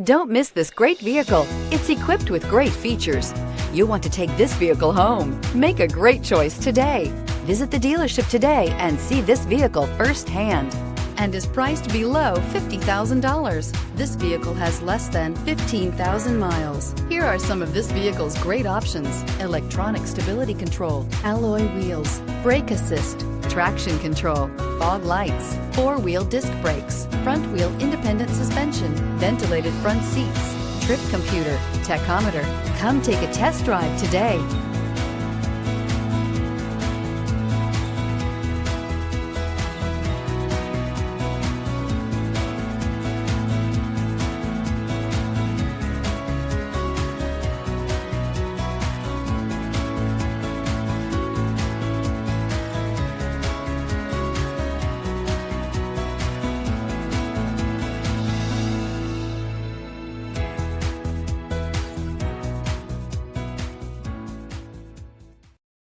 Don't miss this great vehicle. It's equipped with great features. You'll want to take this vehicle home. Make a great choice today. Visit the dealership today and see this vehicle firsthand, and is priced below $50,000. This vehicle has less than 15,000 miles. Here are some of this vehicle's great options: electronic stability control, alloy wheels, brake assist, traction control, fog lights, four-wheel disc brakes, front-wheel independent suspension, ventilated front seats, trip computer, tachometer. Come take a test drive today.